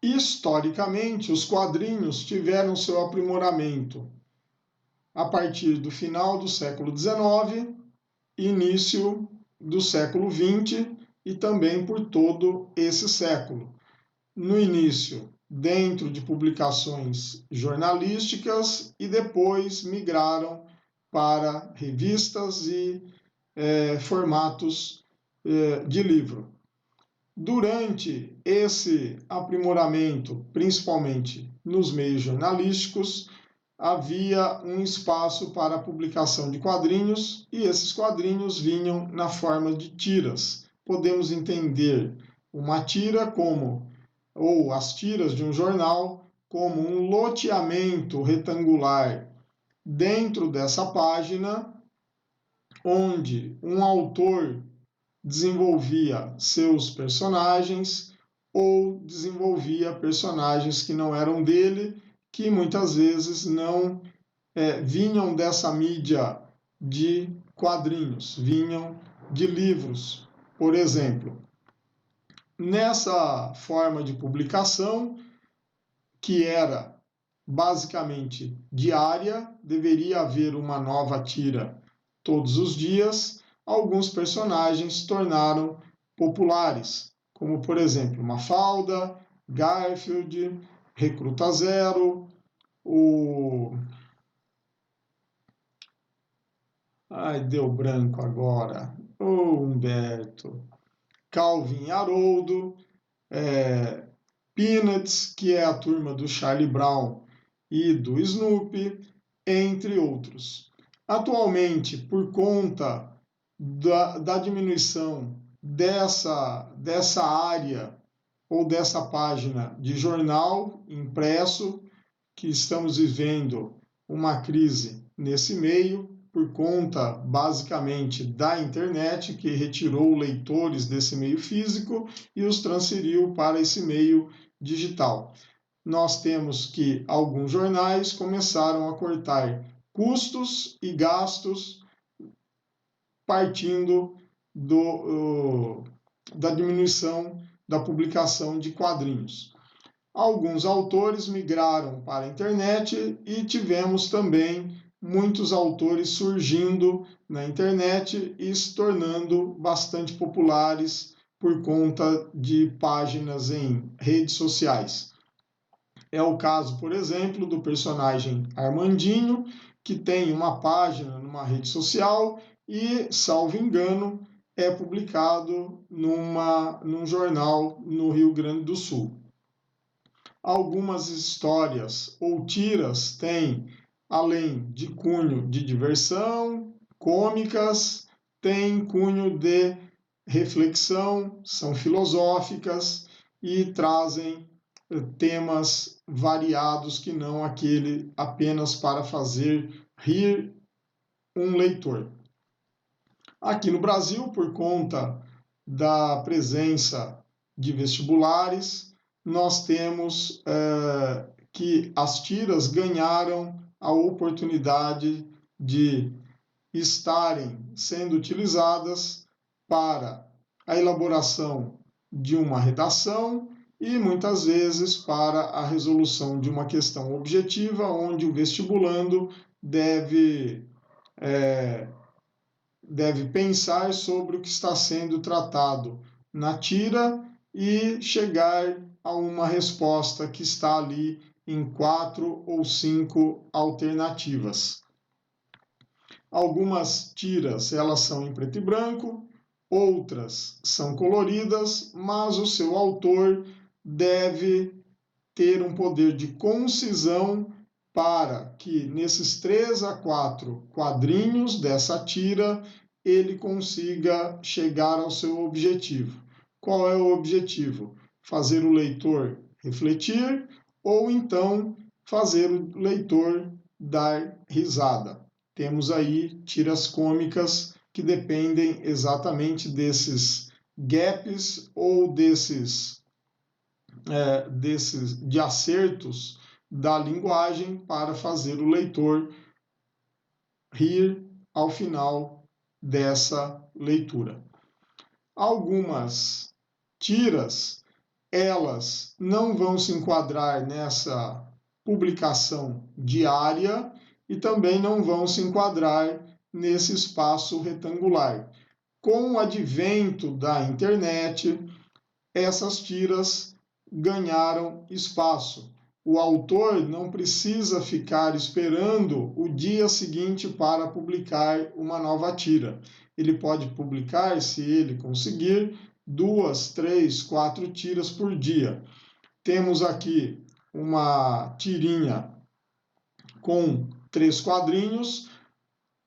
Historicamente, os quadrinhos tiveram seu aprimoramento a partir do final do século XIX, início do século XX e também por todo esse século. No início, dentro de publicações jornalísticas e depois migraram para revistas e formatos de livro. Durante esse aprimoramento, principalmente nos meios jornalísticos, havia um espaço para a publicação de quadrinhos e esses quadrinhos vinham na forma de tiras. Podemos entender uma tira como, ou as tiras de um jornal, como um loteamento retangular dentro dessa página, onde um autor desenvolvia seus personagens ou desenvolvia personagens que não eram dele, que muitas vezes não vinham dessa mídia de quadrinhos, vinham de livros, por exemplo. Nessa forma de publicação, que era basicamente diária, deveria haver uma nova tira todos os dias, alguns personagens se tornaram populares, como por exemplo Mafalda, Garfield, Recruta Zero, deu branco agora, Humberto, Calvin e Haroldo, Peanuts, que é a turma do Charlie Brown e do Snoopy, entre outros. Atualmente, por conta da diminuição dessa área ou dessa página de jornal impresso, que estamos vivendo uma crise nesse meio, por conta basicamente da internet, que retirou leitores desse meio físico e os transferiu para esse meio digital. Nós temos que alguns jornais começaram a cortar custos e gastos partindo da diminuição da publicação de quadrinhos. Alguns autores migraram para a internet e tivemos também muitos autores surgindo na internet e se tornando bastante populares por conta de páginas em redes sociais. É o caso, por exemplo, do personagem Armandinho, que tem uma página numa rede social e, salvo engano, é publicado num jornal no Rio Grande do Sul. Algumas histórias ou tiras têm, além de cunho de diversão, cômicas, têm cunho de reflexão, são filosóficas e trazem temas variados que não aquele apenas para fazer rir um leitor. Aqui no Brasil, por conta da presença de vestibulares, nós temos que as tiras ganharam a oportunidade de estarem sendo utilizadas para a elaboração de uma redação e muitas vezes para a resolução de uma questão objetiva, onde o vestibulando deve pensar sobre o que está sendo tratado na tira e chegar a uma resposta que está ali em 4 ou 5 alternativas. Algumas tiras elas são em preto e branco, outras são coloridas, mas o seu autor deve ter um poder de concisão para que nesses 3 a 4 quadrinhos dessa tira ele consiga chegar ao seu objetivo. Qual é o objetivo? Fazer o leitor refletir ou então fazer o leitor dar risada. Temos aí tiras cômicas que dependem exatamente desses gaps ou desses de acertos da linguagem para fazer o leitor rir ao final dessa leitura. Algumas tiras elas não vão se enquadrar nessa publicação diária e também não vão se enquadrar nesse espaço retangular. Com o advento da internet, essas tiras ganharam espaço. O autor não precisa ficar esperando o dia seguinte para publicar uma nova tira. Ele pode publicar, se ele conseguir, 2, 3, 4 tiras por dia. Temos aqui uma tirinha com 3 quadrinhos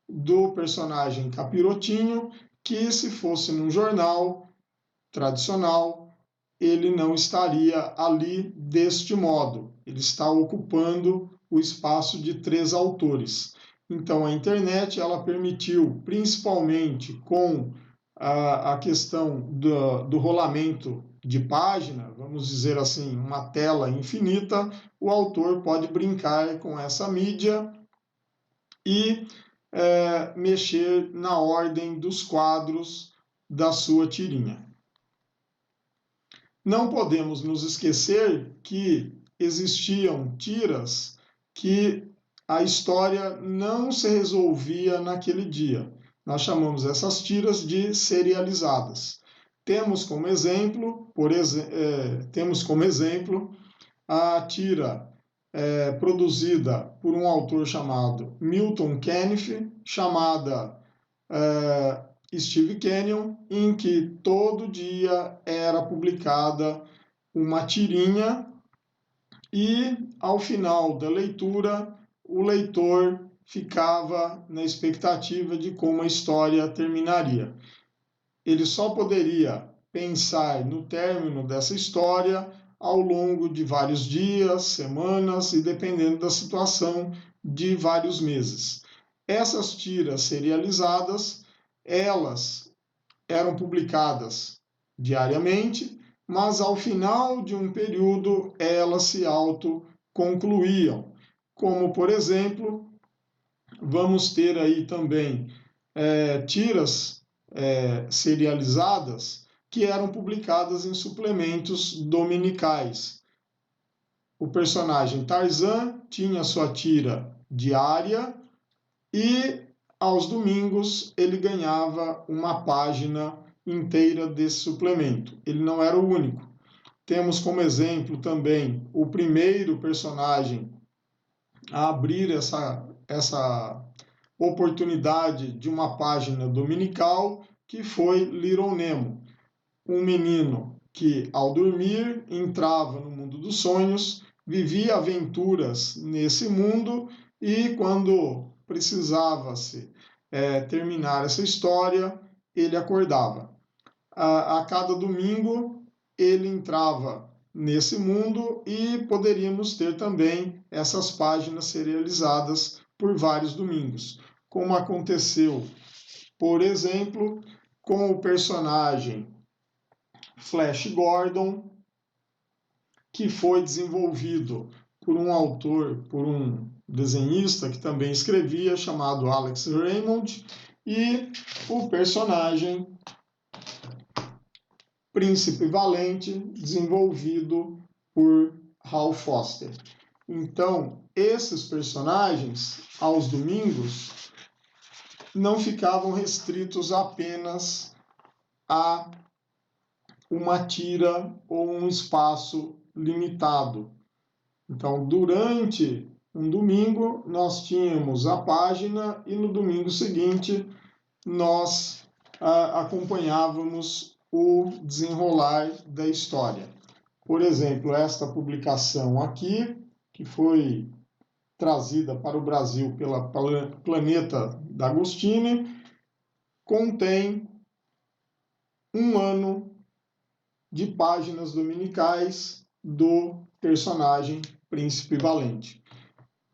do personagem Capirotinho, que se fosse num jornal tradicional, ele não estaria ali deste modo. Ele está ocupando o espaço de 3 autores. Então, a internet ela permitiu, principalmente com a questão do rolamento de página, vamos dizer assim, uma tela infinita, o autor pode brincar com essa mídia e mexer na ordem dos quadros da sua tirinha. Não podemos nos esquecer que existiam tiras que a história não se resolvia naquele dia. Nós chamamos essas tiras de serializadas. Temos como exemplo, a tira produzida por um autor chamado Milton Caniff, chamada Steve Canyon, em que todo dia era publicada uma tirinha e, ao final da leitura, o leitor ficava na expectativa de como a história terminaria. Ele só poderia pensar no término dessa história ao longo de vários dias, semanas e, dependendo da situação, de vários meses. Essas tiras serializadas, elas eram publicadas diariamente, mas ao final de um período elas se autoconcluíam. Como, por exemplo, vamos ter aí também tiras serializadas que eram publicadas em suplementos dominicais. O personagem Tarzan tinha sua tira diária e aos domingos ele ganhava uma página inteira desse suplemento. Ele não era o único. Temos como exemplo também o primeiro personagem a abrir essa oportunidade de uma página dominical, que foi Little Nemo, um menino que, ao dormir, entrava no mundo dos sonhos, vivia aventuras nesse mundo e, quando precisava-se terminar essa história, ele acordava. A cada domingo, ele entrava nesse mundo e poderíamos ter também essas páginas serializadas por vários domingos, como aconteceu, por exemplo, com o personagem Flash Gordon, que foi desenvolvido por um autor, por um desenhista que também escrevia, chamado Alex Raymond, e o personagem Príncipe Valente, desenvolvido por Hal Foster. Então, esses personagens, aos domingos, não ficavam restritos apenas a uma tira ou um espaço limitado. Então, durante um domingo, nós tínhamos a página e no domingo seguinte nós acompanhávamos o desenrolar da história. Por exemplo, esta publicação aqui, que foi trazida para o Brasil pela Planeta D'Agostini, contém um ano de páginas dominicais do personagem Príncipe Valente.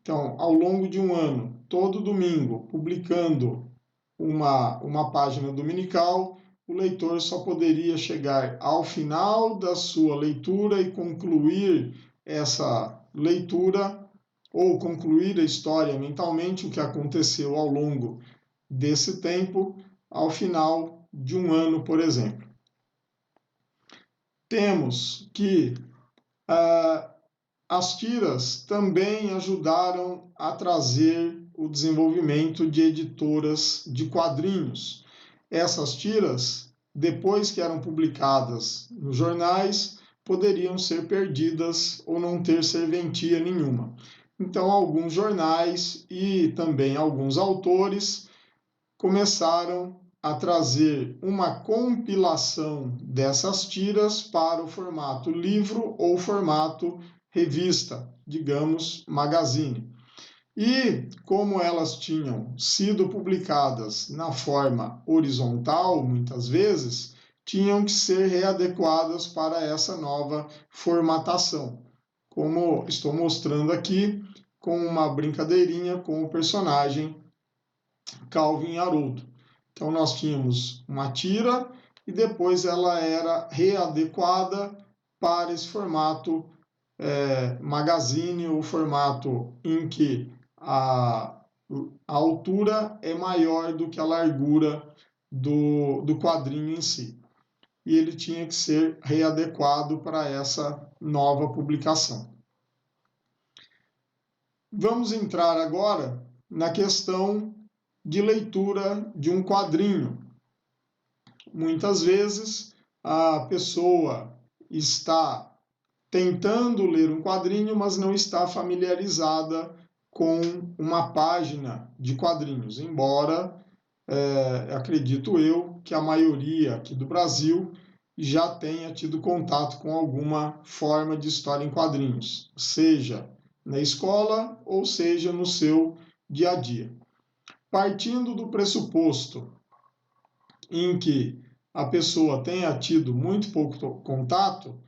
Então, ao longo de um ano, todo domingo, publicando uma página dominical, o leitor só poderia chegar ao final da sua leitura e concluir essa leitura ou concluir a história mentalmente, o que aconteceu ao longo desse tempo, ao final de um ano, por exemplo. temos que as tiras também ajudaram a trazer o desenvolvimento de editoras de quadrinhos. Essas tiras, depois que eram publicadas nos jornais, poderiam ser perdidas ou não ter serventia nenhuma. Então, alguns jornais e também alguns autores começaram a trazer uma compilação dessas tiras para o formato livro ou formato revista, digamos, magazine. E como elas tinham sido publicadas na forma horizontal, muitas vezes, tinham que ser readequadas para essa nova formatação. Como estou mostrando aqui, com uma brincadeirinha com o personagem Calvin Haroldo. Então, nós tínhamos uma tira e depois ela era readequada para esse formato magazine, o formato em que a altura é maior do que a largura do quadrinho em si. E ele tinha que ser readequado para essa nova publicação. Vamos entrar agora na questão de leitura de um quadrinho. Muitas vezes a pessoa está tentando ler um quadrinho, mas não está familiarizada com uma página de quadrinhos, embora acredito eu que a maioria aqui do Brasil já tenha tido contato com alguma forma de história em quadrinhos, seja na escola ou seja no seu dia a dia. Partindo do pressuposto em que a pessoa tenha tido muito pouco contato,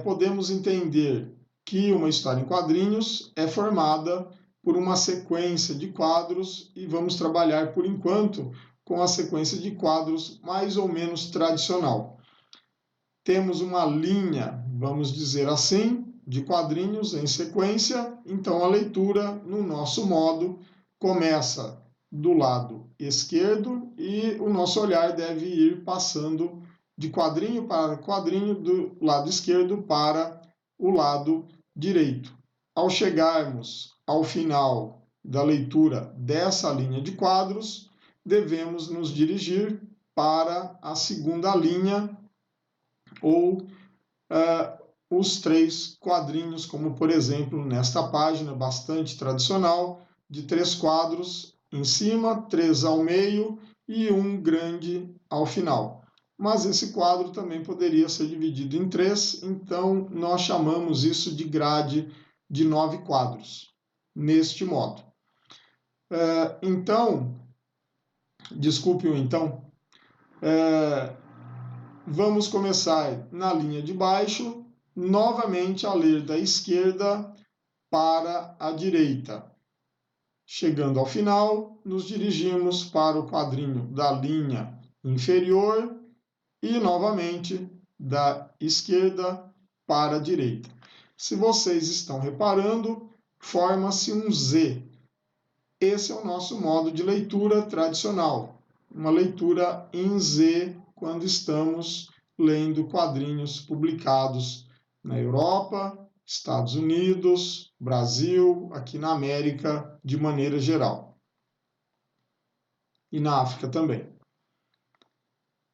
podemos entender que uma história em quadrinhos é formada por uma sequência de quadros e vamos trabalhar, por enquanto, com a sequência de quadros mais ou menos tradicional. Temos uma linha, vamos dizer assim, de quadrinhos em sequência, então a leitura, no nosso modo, começa do lado esquerdo e o nosso olhar deve ir passando de quadrinho para quadrinho, do lado esquerdo para o lado direito. Ao chegarmos ao final da leitura dessa linha de quadros, devemos nos dirigir para a segunda linha ou os 3 quadrinhos, como por exemplo nesta página bastante tradicional, de 3 quadros em cima, 3 ao meio e um grande ao final. Mas esse quadro também poderia ser dividido em 3, então nós chamamos isso de grade de 9 quadros, neste modo. Vamos começar na linha de baixo, novamente a ler da esquerda para a direita. Chegando ao final, nos dirigimos para o quadrinho da linha inferior e novamente da esquerda para a direita. Se vocês estão reparando, forma-se um Z. Esse é o nosso modo de leitura tradicional, uma leitura em Z quando estamos lendo quadrinhos publicados na Europa, Estados Unidos, Brasil, aqui na América de maneira geral. E na África também.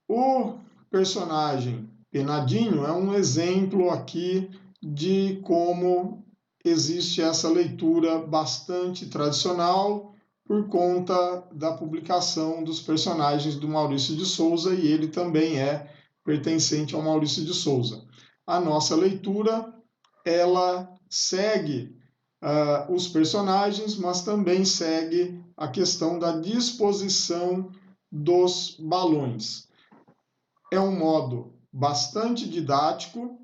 O personagem Penadinho é um exemplo aqui de como existe essa leitura bastante tradicional por conta da publicação dos personagens do Maurício de Souza, e ele também é pertencente ao Maurício de Souza. A nossa leitura, ela segue os personagens, mas também segue a questão da disposição dos balões. É um modo bastante didático,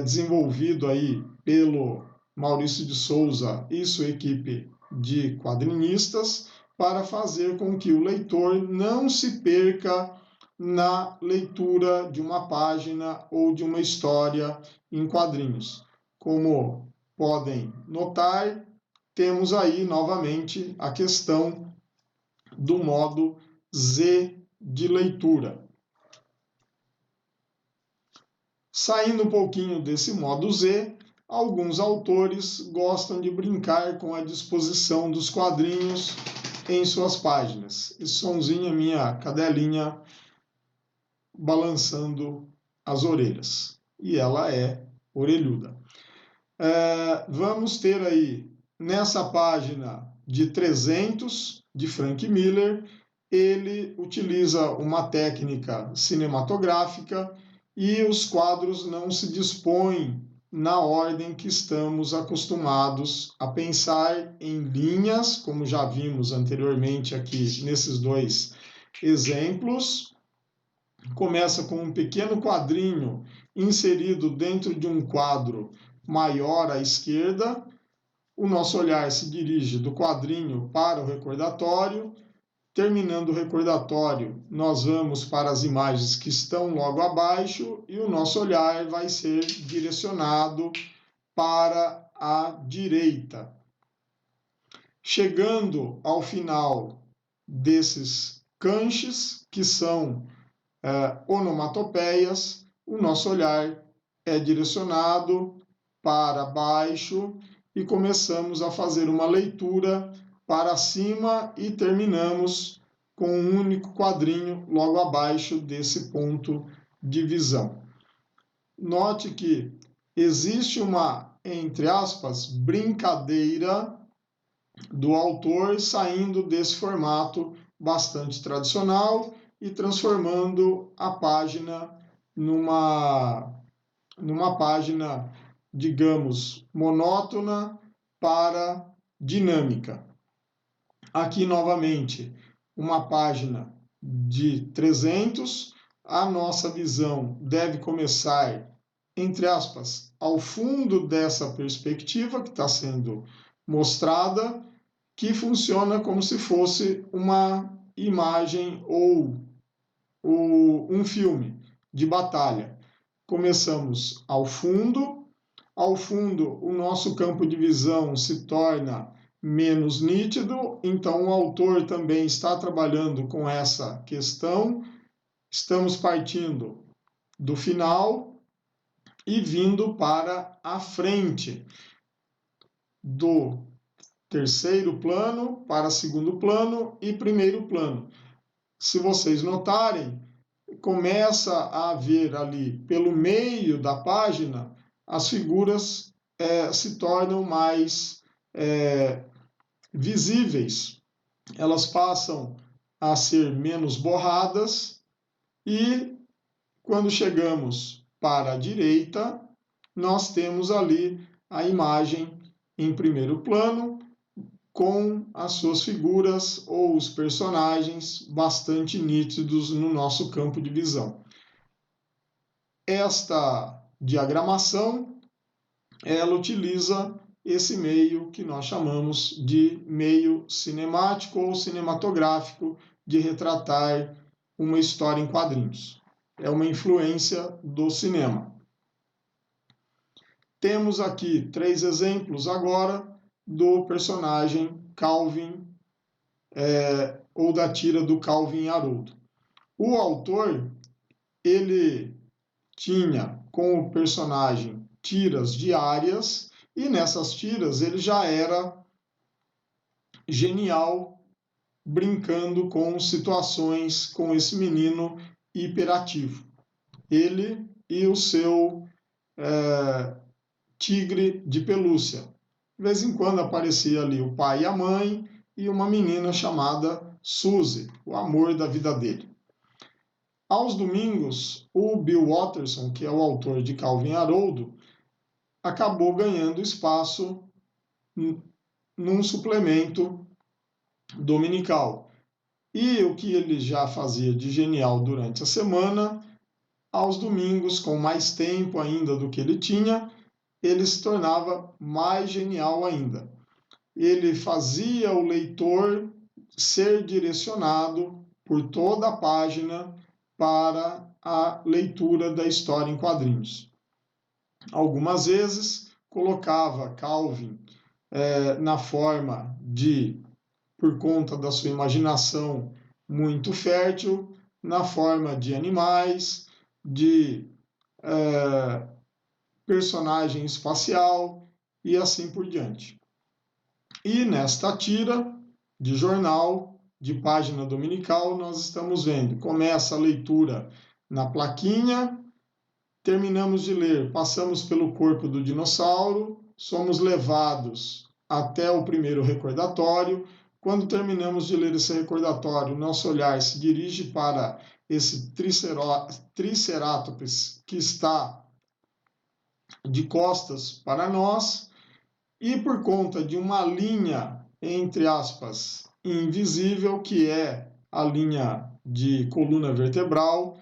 desenvolvido aí pelo Maurício de Souza e sua equipe de quadrinistas, para fazer com que o leitor não se perca na leitura de uma página ou de uma história em quadrinhos. Como podem notar, temos aí novamente a questão do modo Z de leitura. Saindo um pouquinho desse modo Z, alguns autores gostam de brincar com a disposição dos quadrinhos em suas páginas. Esse sonzinho é minha cadelinha balançando as orelhas. E ela é orelhuda. Vamos ter aí, nessa página de 300, de Frank Miller, ele utiliza uma técnica cinematográfica e os quadros não se dispõem na ordem que estamos acostumados a pensar em linhas, como já vimos anteriormente aqui nesses dois exemplos. Começa com um pequeno quadrinho inserido dentro de um quadro maior à esquerda. O nosso olhar se dirige do quadrinho para o recordatório. Terminando o recordatório, nós vamos para as imagens que estão logo abaixo e o nosso olhar vai ser direcionado para a direita. Chegando ao final desses canches, que são onomatopeias, o nosso olhar é direcionado para baixo e começamos a fazer uma leitura para cima e terminamos com um único quadrinho logo abaixo desse ponto de visão. Note que existe uma, entre aspas, brincadeira do autor saindo desse formato bastante tradicional e transformando a página numa página, digamos, monótona para dinâmica. Aqui, novamente, uma página de 300. A nossa visão deve começar, entre aspas, ao fundo dessa perspectiva que está sendo mostrada, que funciona como se fosse uma imagem ou um filme de batalha. Começamos ao fundo. Ao fundo, o nosso campo de visão se torna menos nítido, então o autor também está trabalhando com essa questão. Estamos partindo do final e vindo para a frente, do terceiro plano para segundo plano e primeiro plano. Se vocês notarem, começa a haver ali, pelo meio da página, as figuras se tornam mais visíveis. Elas passam a ser menos borradas e, quando chegamos para a direita, nós temos ali a imagem em primeiro plano, com as suas figuras ou os personagens bastante nítidos no nosso campo de visão. Esta diagramação, ela utiliza esse meio que nós chamamos de meio cinemático ou cinematográfico de retratar uma história em quadrinhos. É uma influência do cinema. Temos aqui 3 exemplos agora do personagem Calvin, ou da tira do Calvin e Haroldo. O autor, ele tinha com o personagem tiras diárias, e nessas tiras ele já era genial brincando com situações com esse menino hiperativo. Ele e o seu tigre de pelúcia. De vez em quando aparecia ali o pai e a mãe e uma menina chamada Suzy, o amor da vida dele. Aos domingos, o Bill Watterson, que é o autor de Calvin e Haroldo, acabou ganhando espaço num suplemento dominical. E o que ele já fazia de genial durante a semana, aos domingos, com mais tempo ainda do que ele tinha, ele se tornava mais genial ainda. Ele fazia o leitor ser direcionado por toda a página para a leitura da história em quadrinhos. Algumas vezes colocava Calvin na forma de, por conta da sua imaginação muito fértil, na forma de animais, de personagem espacial e assim por diante. E nesta tira de jornal, de página dominical, nós estamos vendo, começa a leitura na plaquinha, terminamos de ler, passamos pelo corpo do dinossauro, somos levados até o primeiro recordatório. Quando terminamos de ler esse recordatório, nosso olhar se dirige para esse Triceratops que está de costas para nós, e por conta de uma linha, entre aspas, invisível, que é a linha de coluna vertebral,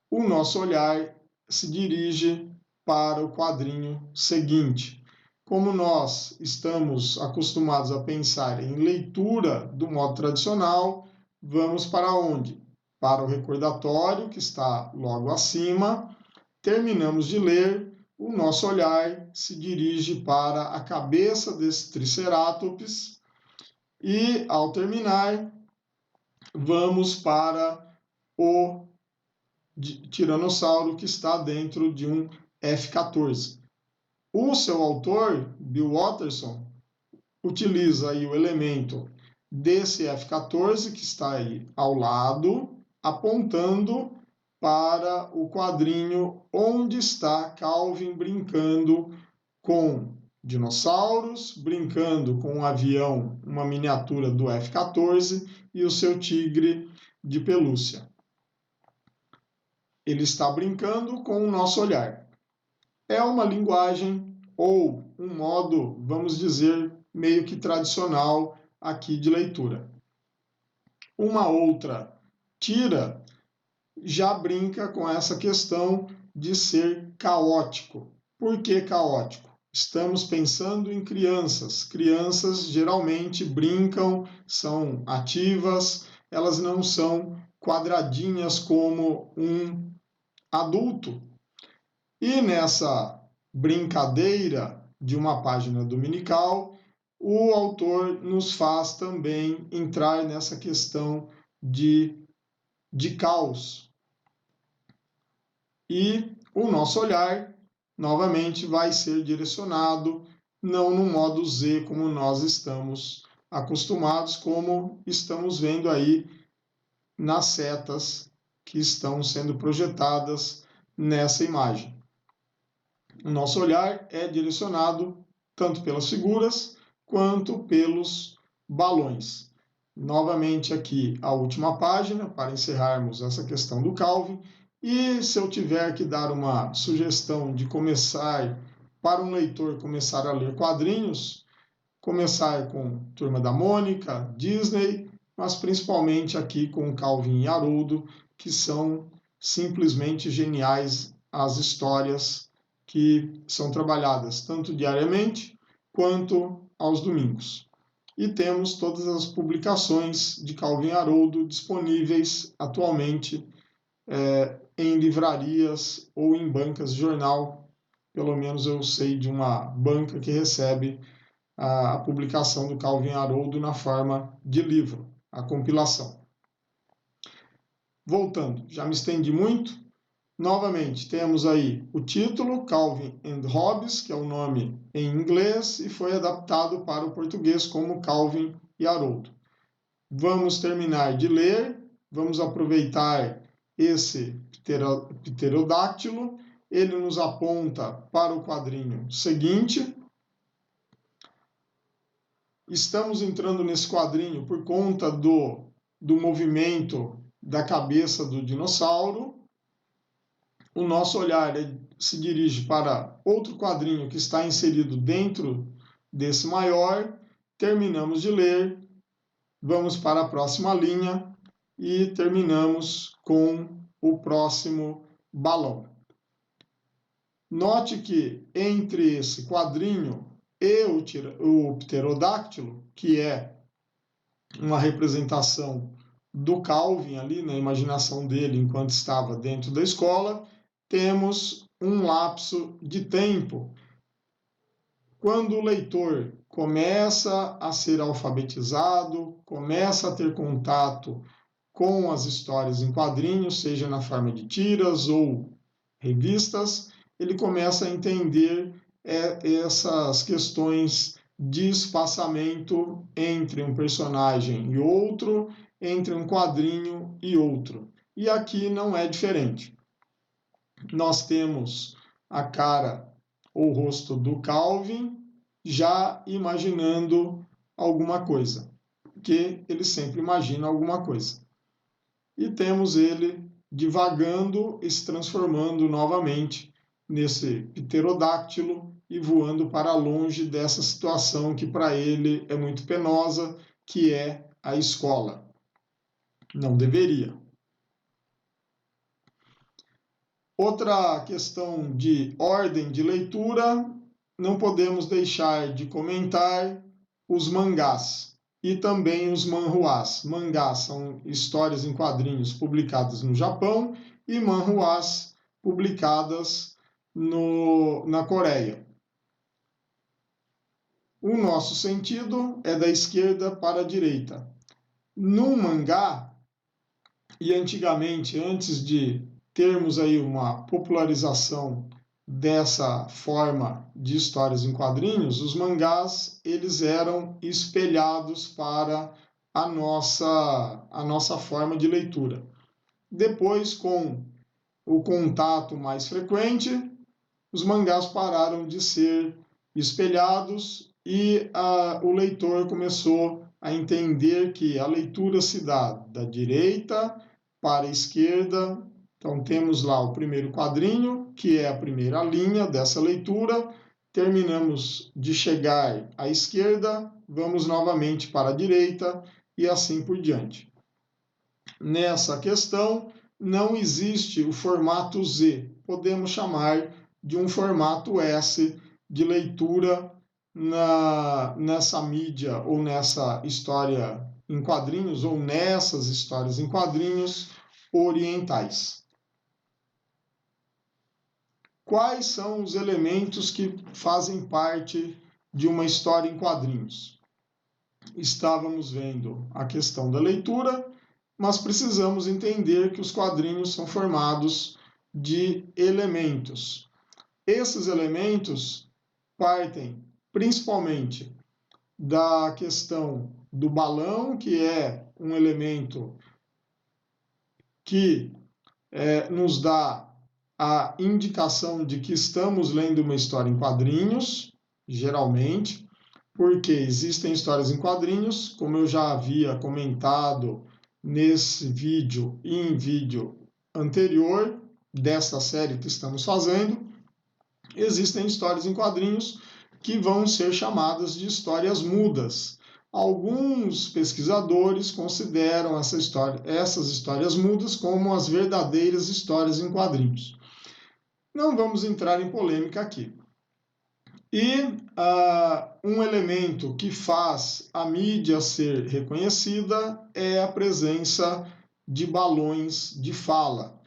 o nosso olhar se dirige para o quadrinho seguinte. Como nós estamos acostumados a pensar em leitura do modo tradicional, vamos para onde? Para o recordatório, que está logo acima. Terminamos de ler, o nosso olhar se dirige para a cabeça desse Triceratops e, ao terminar, vamos para o tiranossauro que está dentro de um F-14. O seu autor, Bill Watterson, utiliza aí o elemento desse F-14 que está aí ao lado, apontando para o quadrinho onde está Calvin brincando com dinossauros, brincando com um avião, uma miniatura do F-14 e o seu tigre de pelúcia. Ele está brincando com o nosso olhar. É uma linguagem ou um modo, vamos dizer, meio que tradicional aqui de leitura. Uma outra tira já brinca com essa questão de ser caótico. Por que caótico? Estamos pensando em crianças. Crianças geralmente brincam, são ativas, elas não são quadradinhas como um adulto. E nessa brincadeira de uma página dominical, o autor nos faz também entrar nessa questão de caos. E o nosso olhar, novamente, vai ser direcionado não no modo Z como nós estamos acostumados, como estamos vendo aí nas setas que estão sendo projetadas nessa imagem. O nosso olhar é direcionado tanto pelas figuras quanto pelos balões. Novamente aqui a última página para encerrarmos essa questão do Calvin. E se eu tiver que dar uma sugestão de começar, para um leitor começar a ler quadrinhos, começar com Turma da Mônica, Disney, mas principalmente aqui com Calvin e Haroldo, que são simplesmente geniais as histórias que são trabalhadas tanto diariamente quanto aos domingos. E temos todas as publicações de Calvin e Haroldo disponíveis atualmente em livrarias ou em bancas de jornal. Pelo menos eu sei de uma banca que recebe a publicação do Calvin e Haroldo na forma de livro, a compilação. Voltando, já me estendi muito. Novamente, temos aí o título, Calvin and Hobbes, que é o nome em inglês, e foi adaptado para o português como Calvin e Haroldo. Vamos terminar de ler, vamos aproveitar esse pterodáctilo, ele nos aponta para o quadrinho seguinte. Estamos entrando nesse quadrinho por conta do movimento da cabeça do dinossauro. O nosso olhar se dirige para outro quadrinho que está inserido dentro desse maior. Terminamos de ler, vamos para a próxima linha e terminamos com o próximo balão. Note que entre esse quadrinho e o pterodáctilo, que é uma representação do Calvin ali na imaginação dele enquanto estava dentro da escola, temos um lapso de tempo. Quando o leitor começa a ser alfabetizado, começa a ter contato com as histórias em quadrinhos, seja na forma de tiras ou revistas, ele começa a entender essas questões de espaçamento entre um personagem e outro, entre um quadrinho e outro. E aqui não é diferente. Nós temos a cara ou rosto do Calvin já imaginando alguma coisa, porque ele sempre imagina alguma coisa. E temos ele divagando e se transformando novamente nesse pterodáctilo e voando para longe dessa situação que para ele é muito penosa, que é a escola. Não deveria. Outra questão de ordem de leitura, não podemos deixar de comentar os mangás e também os manhwas. Mangás são histórias em quadrinhos publicadas no Japão e manhwas publicadas na Coreia. O nosso sentido é da esquerda para a direita. No mangá, e antigamente, antes de termos aí uma popularização dessa forma de histórias em quadrinhos, os mangás eles eram espelhados para a nossa forma de leitura. Depois, com o contato mais frequente, os mangás pararam de ser espelhados e o leitor começou a entender que a leitura se dá da direita para a esquerda. Então, temos lá o primeiro quadrinho, que é a primeira linha dessa leitura. Terminamos de chegar à esquerda, vamos novamente para a direita e assim por diante. Nessa questão, não existe o formato Z. Podemos chamar de um formato S de leitura nessa mídia ou nessa história em quadrinhos ou nessas histórias em quadrinhos orientais. Quais são os elementos que fazem parte de uma história em quadrinhos? Estávamos vendo a questão da leitura, mas precisamos entender que os quadrinhos são formados de elementos. Esses elementos partem principalmente da questão do balão, que é um elemento que nos dá a indicação de que estamos lendo uma história em quadrinhos, geralmente, porque existem histórias em quadrinhos, como eu já havia comentado nesse vídeo e em vídeo anterior desta série que estamos fazendo, existem histórias em quadrinhos que vão ser chamadas de histórias mudas. Alguns pesquisadores consideram essas histórias mudas como as verdadeiras histórias em quadrinhos. Não vamos entrar em polêmica aqui. E um elemento que faz a mídia ser reconhecida é a presença de balões de fala.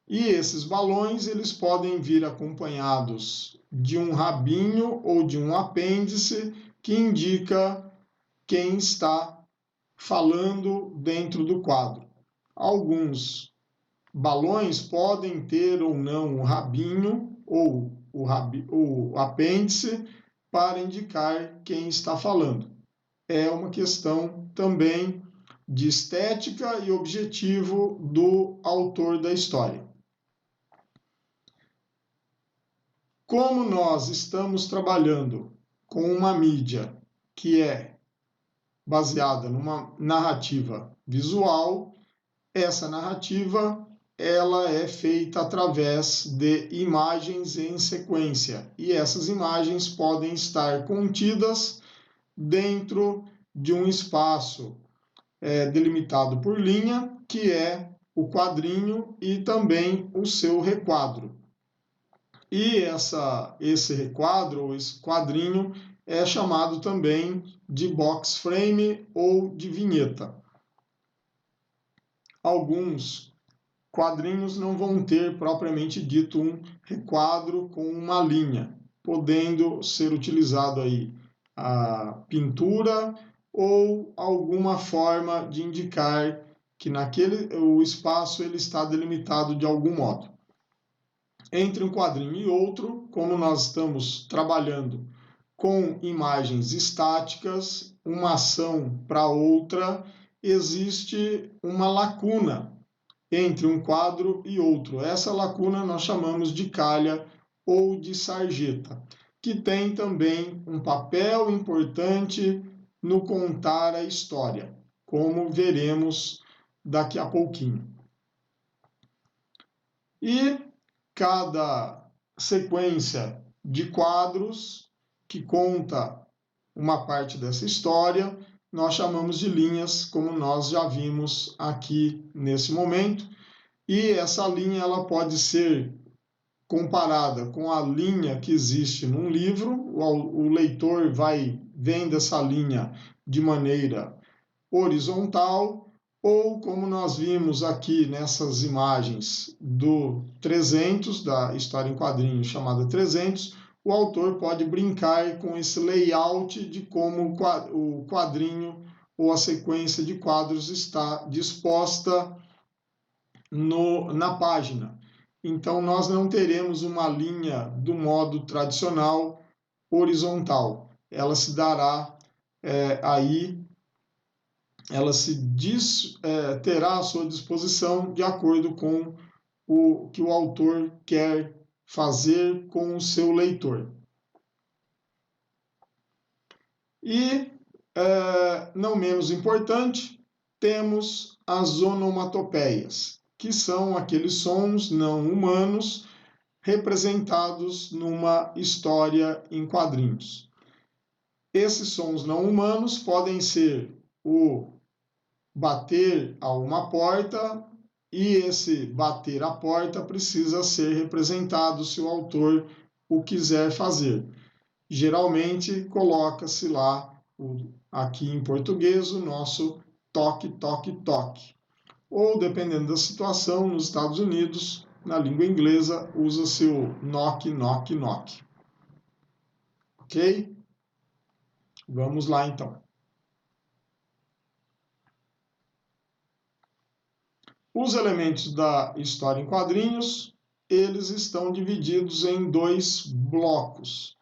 E esses balões eles podem vir acompanhados de um rabinho ou de um apêndice que indica quem está falando dentro do quadro. Alguns balões podem ter ou não o rabinho ou o apêndice para indicar quem está falando. É uma questão também de estética e objetivo do autor da história. Como nós estamos trabalhando com uma mídia que é baseada numa narrativa visual, essa narrativa ela é feita através de imagens em sequência, e essas imagens podem estar contidas dentro de um espaço delimitado por linha, que é o quadrinho e também o seu requadro. E esse requadro, ou esse quadrinho, é chamado também de box frame ou de vinheta. Alguns quadrinhos não vão ter propriamente dito um requadro com uma linha, podendo ser utilizado aí a pintura ou alguma forma de indicar que o espaço ele está delimitado de algum modo. entre um quadrinho e outro, como nós estamos trabalhando com imagens estáticas, uma ação para outra, existe uma lacuna entre um quadro e outro. Essa lacuna nós chamamos de calha ou de sarjeta, que tem também um papel importante no contar a história, como veremos daqui a pouquinho. E cada sequência de quadros que conta uma parte dessa história, nós chamamos de linhas, como nós já vimos aqui nesse momento. E essa linha ela pode ser comparada com a linha que existe num livro. O leitor vai vendo essa linha de maneira horizontal, ou como nós vimos aqui nessas imagens do 300, da história em quadrinhos chamada 300, o autor pode brincar com esse layout de como o quadrinho ou a sequência de quadros está disposta na página. Então, nós não teremos uma linha do modo tradicional horizontal. Ela se dará terá à sua disposição de acordo com o que o autor quer fazer com o seu leitor. E, não menos importante, temos as onomatopeias, que são aqueles sons não humanos representados numa história em quadrinhos. Esses sons não humanos podem ser o bater a uma porta, e esse bater a porta precisa ser representado se o autor o quiser fazer. Geralmente coloca-se lá, aqui em português, o nosso toque, toque, toque. Ou, dependendo da situação, nos Estados Unidos, na língua inglesa, usa-se o knock, knock, knock. Ok? Vamos lá, então. Os elementos da história em quadrinhos, eles estão divididos em dois blocos.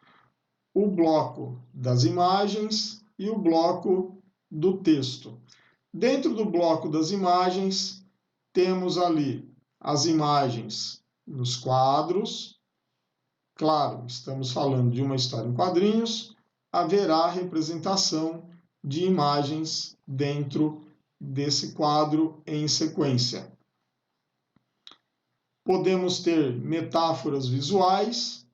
O bloco das imagens e o bloco do texto. Dentro do bloco das imagens, temos ali as imagens nos quadros. Claro, estamos falando de uma história em quadrinhos, haverá representação de imagens dentro desse quadro em sequência. Podemos ter metáforas visuais,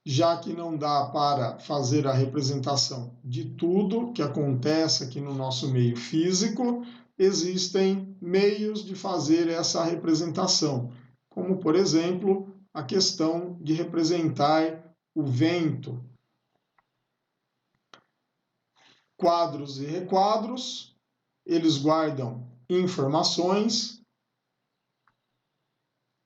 já que não dá para fazer a representação de tudo que acontece aqui no nosso meio físico, existem meios de fazer essa representação, como, por exemplo, a questão de representar o vento. Quadros e requadros, eles guardam informações.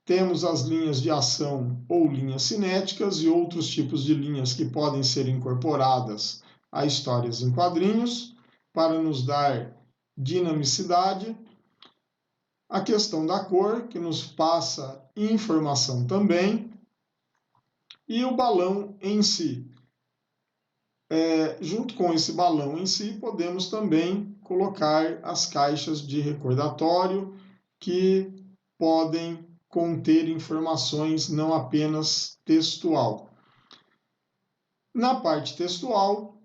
Temos as linhas de ação ou linhas cinéticas e outros tipos de linhas que podem ser incorporadas a histórias em quadrinhos para nos dar dinamicidade. A questão da cor, que nos passa informação também. E o balão em si. Junto com esse balão em si, podemos também colocar as caixas de recordatório que podem conter informações não apenas textual. Na parte textual,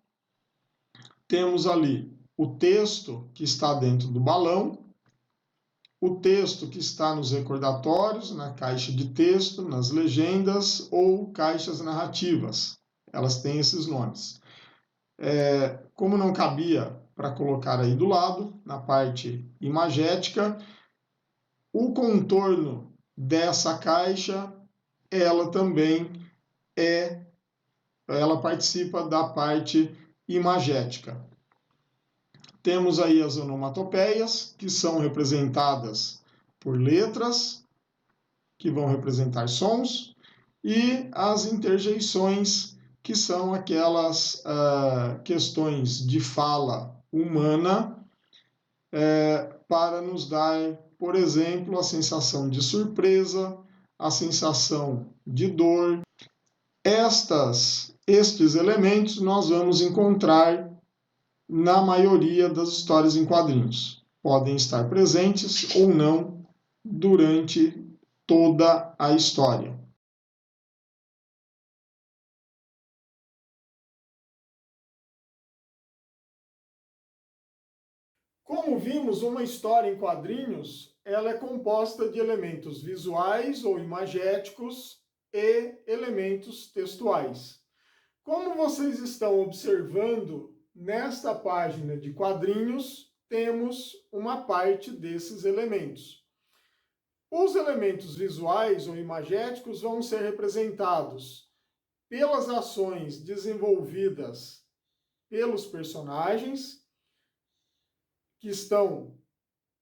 temos ali o texto que está dentro do balão, o texto que está nos recordatórios, na caixa de texto, nas legendas ou caixas narrativas. Elas têm esses nomes. Como não cabia para colocar aí do lado, na parte imagética, o contorno dessa caixa, ela também ela participa da parte imagética. Temos aí as onomatopeias, que são representadas por letras, que vão representar sons, e as interjeições, que são aquelas questões de fala humana, para nos dar, por exemplo, a sensação de surpresa, a sensação de dor. Estes elementos nós vamos encontrar na maioria das histórias em quadrinhos. Podem estar presentes ou não durante toda a história. Como vimos, uma história em quadrinhos, ela é composta de elementos visuais ou imagéticos e elementos textuais. Como vocês estão observando, nesta página de quadrinhos, temos uma parte desses elementos. Os elementos visuais ou imagéticos vão ser representados pelas ações desenvolvidas pelos personagens, que estão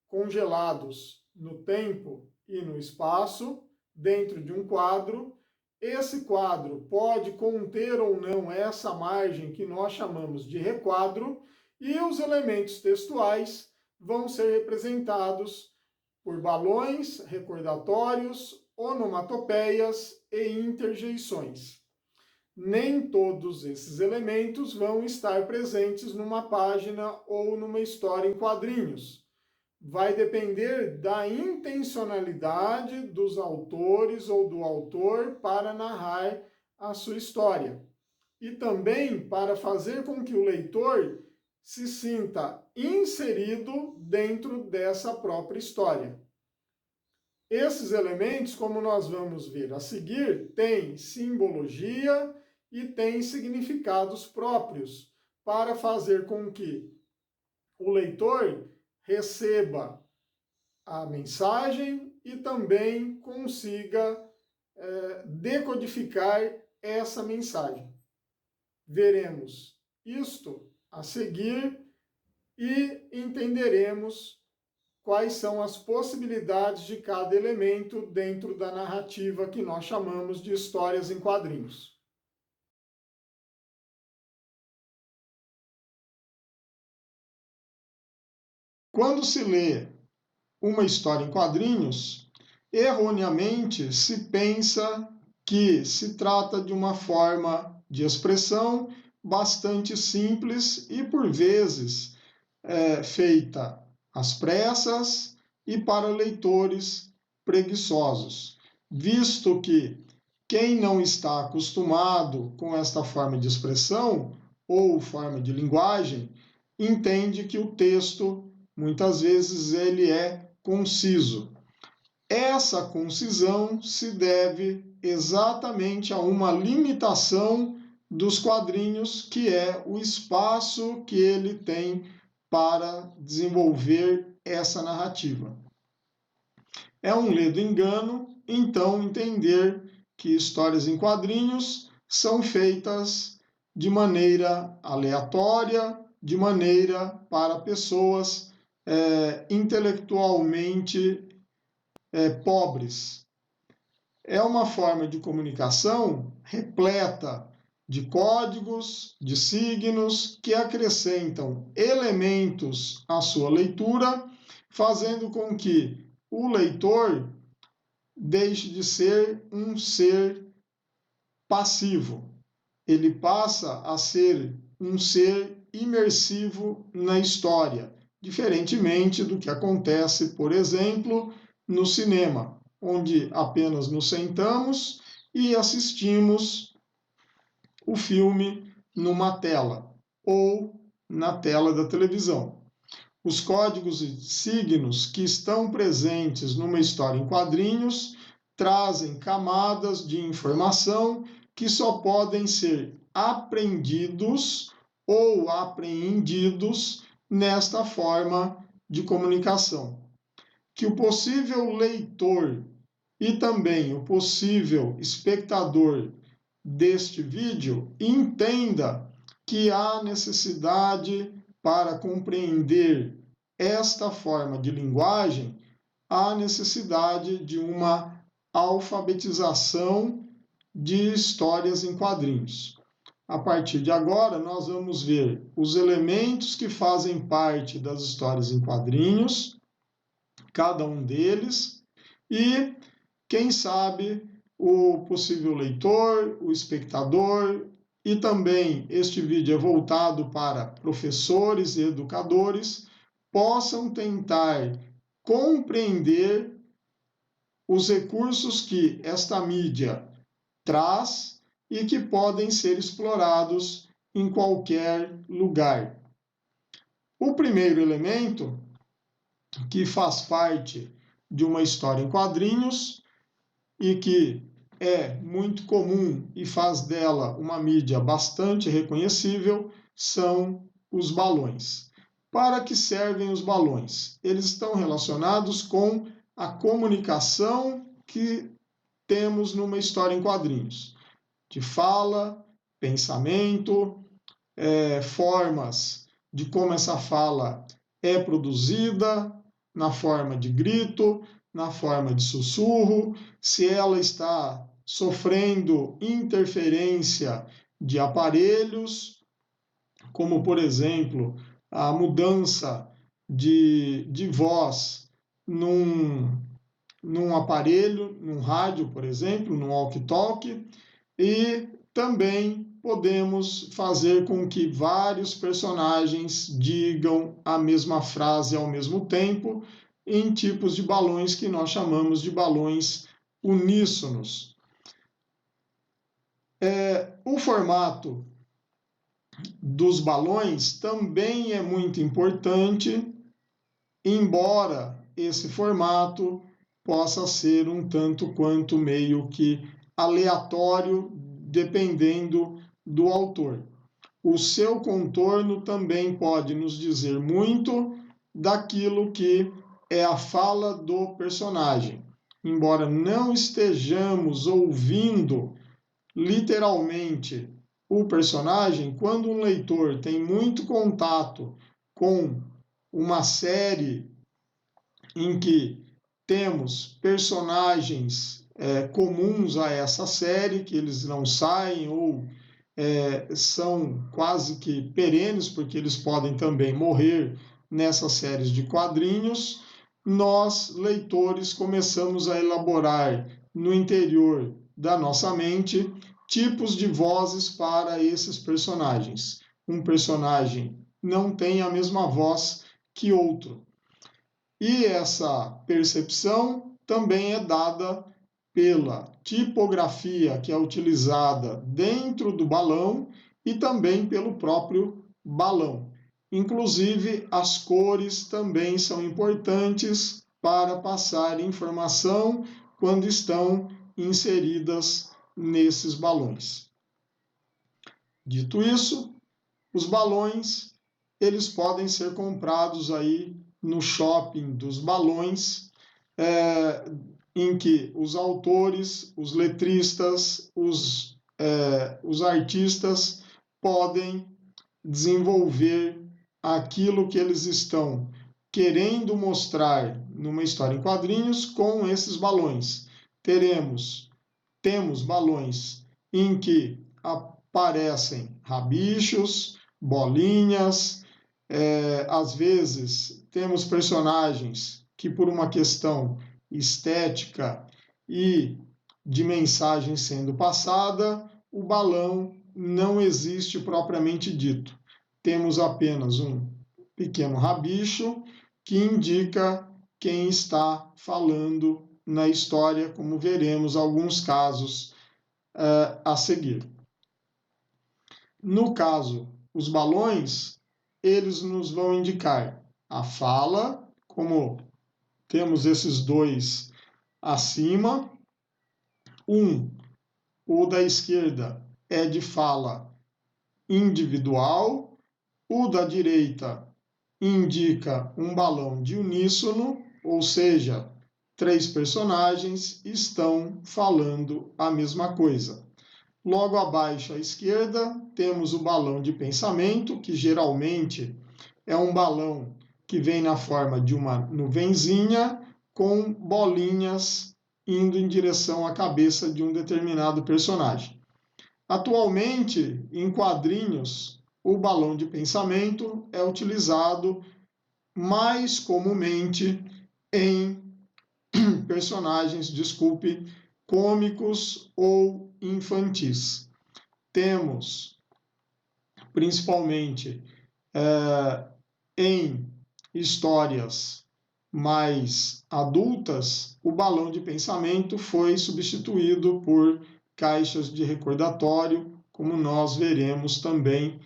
congelados no tempo e no espaço, dentro de um quadro. Esse quadro pode conter ou não essa margem que nós chamamos de requadro, e os elementos textuais vão ser representados por balões, recordatórios, onomatopeias e interjeições. Nem todos esses elementos vão estar presentes numa página ou numa história em quadrinhos. Vai depender da intencionalidade dos autores ou do autor para narrar a sua história. E também para fazer com que o leitor se sinta inserido dentro dessa própria história. Esses elementos, como nós vamos ver a seguir, têm simbologia e têm significados próprios para fazer com que o leitor receba a mensagem e também consiga decodificar essa mensagem. Veremos isto a seguir e entenderemos quais são as possibilidades de cada elemento dentro da narrativa que nós chamamos de histórias em quadrinhos. Quando se lê uma história em quadrinhos, erroneamente se pensa que se trata de uma forma de expressão bastante simples e, por vezes, feita às pressas e para leitores preguiçosos, visto que quem não está acostumado com esta forma de expressão ou forma de linguagem entende que o texto muitas vezes ele é conciso. Essa concisão se deve exatamente a uma limitação dos quadrinhos, que é o espaço que ele tem para desenvolver essa narrativa. É um ledo engano, então, entender que histórias em quadrinhos são feitas de maneira aleatória, de maneira para pessoas intelectualmente pobres. É uma forma de comunicação repleta de códigos, de signos que acrescentam elementos à sua leitura, fazendo com que o leitor deixe de ser um ser passivo. Ele passa a ser um ser imersivo na história, diferentemente do que acontece, por exemplo, no cinema, onde apenas nos sentamos e assistimos o filme numa tela ou na tela da televisão. Os códigos e signos que estão presentes numa história em quadrinhos trazem camadas de informação que só podem ser aprendidos ou apreendidos nesta forma de comunicação. Que o possível leitor e também o possível espectador deste vídeo entenda que há necessidade para compreender esta forma de linguagem, há necessidade de uma alfabetização de histórias em quadrinhos. A partir de agora, nós vamos ver os elementos que fazem parte das histórias em quadrinhos, cada um deles, e quem sabe o possível leitor, o espectador, e também este vídeo é voltado para professores e educadores, possam tentar compreender os recursos que esta mídia traz e que podem ser explorados em qualquer lugar. O primeiro elemento, que faz parte de uma história em quadrinhos e que é muito comum e faz dela uma mídia bastante reconhecível, são os balões. Para que servem os balões? Eles estão relacionados com a comunicação que temos numa história em quadrinhos, de fala, pensamento, formas de como essa fala é produzida, na forma de grito, na forma de sussurro, se ela está sofrendo interferência de aparelhos, como, por exemplo, a mudança de voz num aparelho, num rádio, por exemplo, num walkie-talkie, e também podemos fazer com que vários personagens digam a mesma frase ao mesmo tempo, em tipos de balões que nós chamamos de balões uníssonos. O formato dos balões também é muito importante, embora esse formato possa ser um tanto quanto meio que aleatório, dependendo do autor. O seu contorno também pode nos dizer muito daquilo que é a fala do personagem. Embora não estejamos ouvindo literalmente o personagem, quando um leitor tem muito contato com uma série em que temos personagens comuns a essa série, que eles não saem ou são quase que perenes, porque eles podem também morrer nessas séries de quadrinhos, nós, leitores, começamos a elaborar no interior da nossa mente tipos de vozes para esses personagens. Um personagem não tem a mesma voz que outro. E essa percepção também é dada pela tipografia que é utilizada dentro do balão e também pelo próprio balão. Inclusive, as cores também são importantes para passar informação quando estão inseridas nesses balões. Dito isso, os balões, eles podem ser comprados aí no shopping dos balões, em que os autores, os letristas, os artistas podem desenvolver aquilo que eles estão querendo mostrar numa história em quadrinhos com esses balões. Temos balões em que aparecem rabichos, bolinhas, às vezes temos personagens que, por uma questão estética e de mensagem sendo passada, o balão não existe propriamente dito. Temos apenas um pequeno rabicho que indica quem está falando na história, como veremos alguns casos a seguir. No caso, os balões, eles nos vão indicar a fala, como temos esses dois acima. O da esquerda é de fala individual, o da direita indica um balão de uníssono, ou seja, 3 personagens estão falando a mesma coisa. Logo abaixo à esquerda, temos o balão de pensamento, que geralmente é um balão que vem na forma de uma nuvenzinha com bolinhas indo em direção à cabeça de um determinado personagem. Atualmente, em quadrinhos, o balão de pensamento é utilizado mais comumente em personagens, desculpe, cômicos ou infantis. Temos, principalmente, em histórias mais adultas, o balão de pensamento foi substituído por caixas de recordatório, como nós veremos também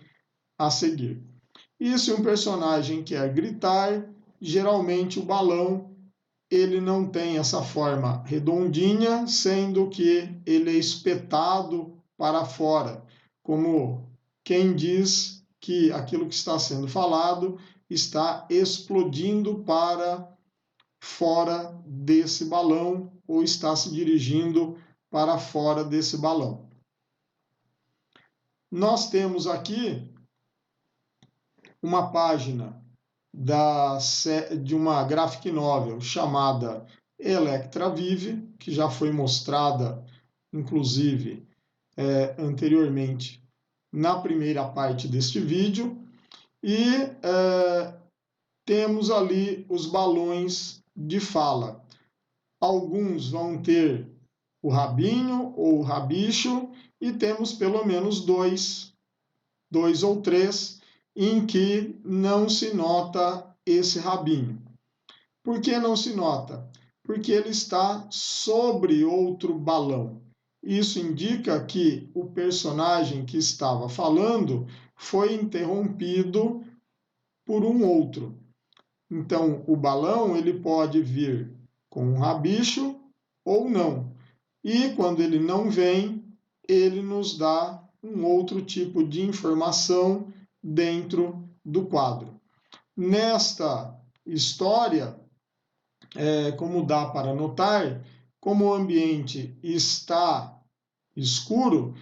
a seguir. E se um personagem quer gritar, geralmente o balão ele não tem essa forma redondinha, sendo que ele é espetado para fora, como quem diz que aquilo que está sendo falado está explodindo para fora desse balão ou está se dirigindo para fora desse balão. Nós temos aqui uma página de uma graphic novel chamada Electra Vive, que já foi mostrada, inclusive, anteriormente na primeira parte deste vídeo, e temos ali os balões de fala. Alguns vão ter o rabinho ou o rabicho, e temos pelo menos dois ou três, em que não se nota esse rabinho. Por que não se nota? Porque ele está sobre outro balão. Isso indica que o personagem que estava falando foi interrompido por um outro. Então, o balão ele pode vir com um rabicho ou não. E quando ele não vem, ele nos dá um outro tipo de informação dentro do quadro. Nesta história, como dá para notar, como o ambiente está escuro,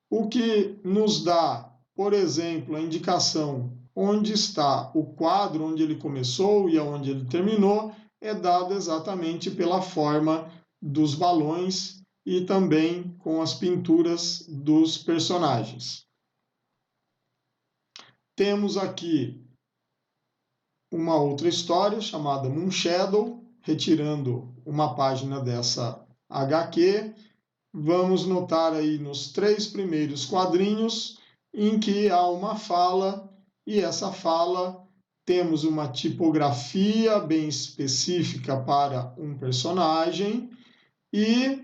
o que nos dá, por exemplo, a indicação onde está o quadro, onde ele começou e aonde ele terminou, é dado exatamente pela forma dos balões e também com as pinturas dos personagens. Temos aqui uma outra história chamada Moonshadow, retirando uma página dessa HQ. Vamos notar aí nos 3 primeiros quadrinhos em que há uma fala, e essa fala temos uma tipografia bem específica para um personagem, e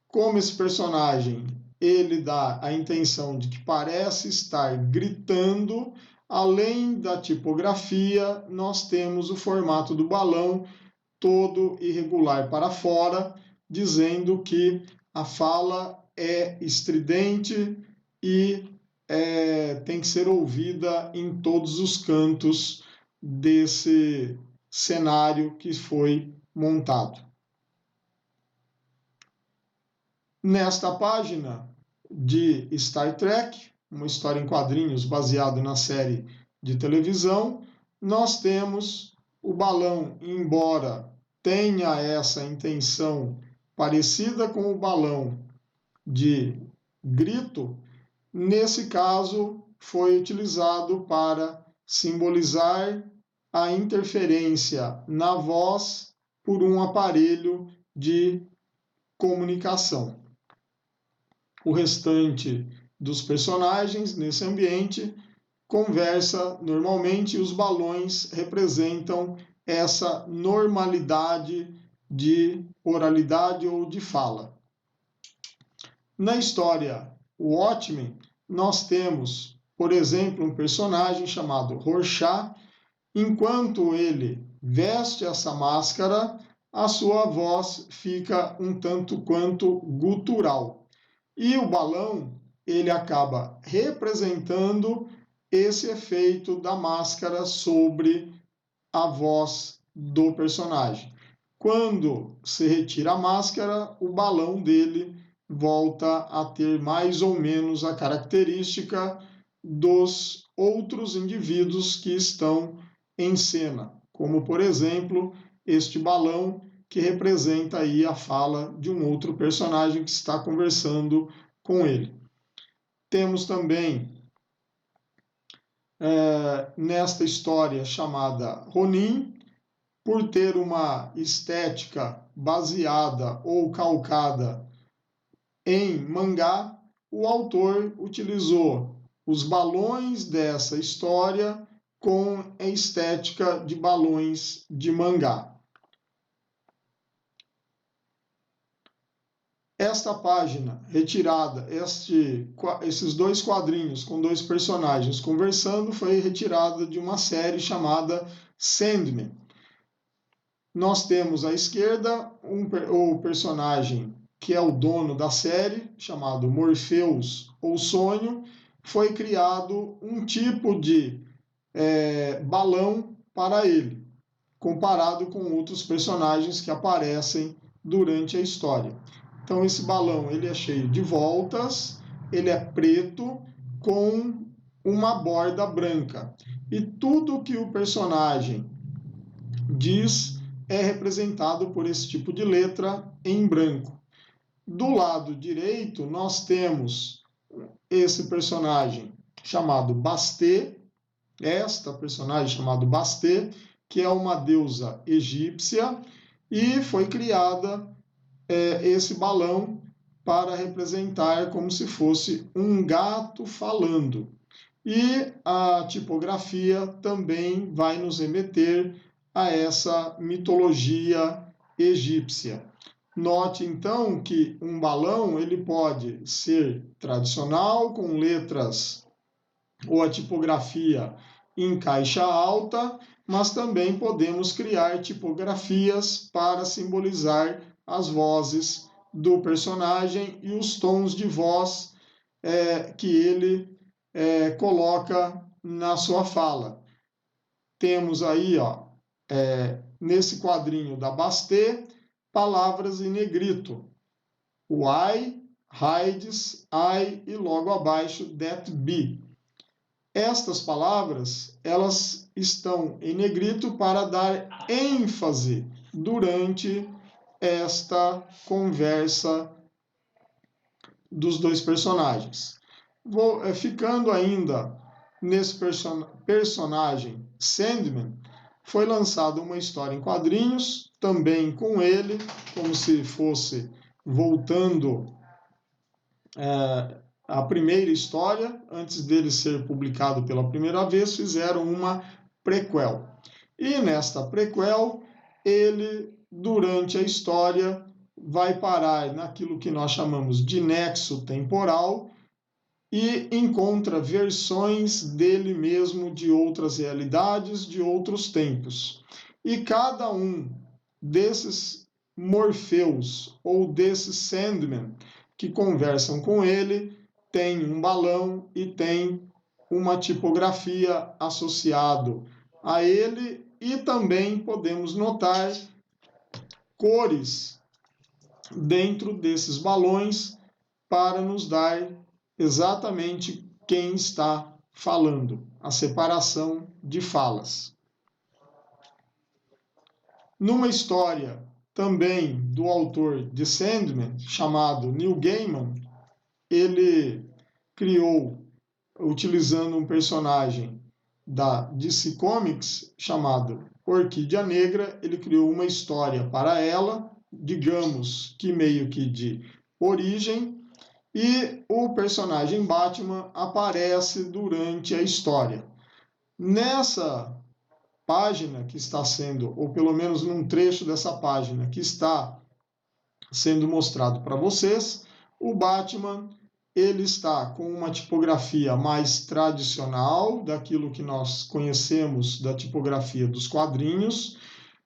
como esse personagem ele dá a intenção de que parece estar gritando, além da tipografia, nós temos o formato do balão todo irregular para fora, dizendo que a fala é estridente e tem que ser ouvida em todos os cantos desse cenário que foi montado. Nesta página de Star Trek, uma história em quadrinhos baseada na série de televisão, nós temos o balão, embora tenha essa intenção parecida com o balão de grito, nesse caso foi utilizado para simbolizar a interferência na voz por um aparelho de comunicação. O restante dos personagens nesse ambiente conversa normalmente, e os balões representam essa normalidade de oralidade ou de fala. Na história Watchmen, nós temos, por exemplo, um personagem chamado Rorschach. Enquanto ele veste essa máscara, a sua voz fica um tanto quanto gutural. E o balão, ele acaba representando esse efeito da máscara sobre a voz do personagem. Quando se retira a máscara, o balão dele volta a ter mais ou menos a característica dos outros indivíduos que estão em cena, como, por exemplo, este balão que representa aí a fala de um outro personagem que está conversando com ele. Temos também, nesta história chamada Ronin, por ter uma estética baseada ou calcada em mangá, o autor utilizou os balões dessa história com a estética de balões de mangá. Esta página retirada, esses dois quadrinhos com dois personagens conversando, foi retirada de uma série chamada Sandman. Nós temos à esquerda o personagem que é o dono da série, chamado Morpheus ou Sonho. Foi criado um tipo de balão para ele, comparado com outros personagens que aparecem durante a história. Então esse balão ele é cheio de voltas, ele é preto com uma borda branca. E tudo que o personagem diz é representado por esse tipo de letra em branco. Do lado direito nós temos esse personagem chamado Bastet, esta personagem chamada Bastet, que é uma deusa egípcia, e foi criada esse balão para representar como se fosse um gato falando. E a tipografia também vai nos remeter a essa mitologia egípcia. Note então que um balão ele pode ser tradicional, com letras ou a tipografia em caixa alta, mas também podemos criar tipografias para simbolizar as vozes do personagem e os tons de voz que ele coloca na sua fala. Temos aí, nesse quadrinho da Bastet, palavras em negrito. O I, hides, I e logo abaixo, that be. Estas palavras, elas estão em negrito para dar ênfase durante esta conversa dos dois personagens. Ficando ainda nesse personagem Sandman, foi lançada uma história em quadrinhos, também com ele, como se fosse voltando a primeira história. Antes dele ser publicado pela primeira vez, fizeram uma prequel. E nesta prequel, ele, durante a história, vai parar naquilo que nós chamamos de nexo temporal e encontra versões dele mesmo de outras realidades, de outros tempos. E cada um desses Morpheus ou desses Sandman que conversam com ele tem um balão e tem uma tipografia associado a ele, e também podemos notar cores dentro desses balões para nos dar exatamente quem está falando, a separação de falas. Numa história também do autor de Sandman, chamado Neil Gaiman, ele criou, utilizando um personagem da DC Comics chamado Orquídea Negra, ele criou uma história para ela, digamos que meio que de origem, e o personagem Batman aparece durante a história. Nessa página que está sendo, ou pelo menos num trecho dessa página que está sendo mostrado para vocês, o Batman ele está com uma tipografia mais tradicional, daquilo que nós conhecemos da tipografia dos quadrinhos,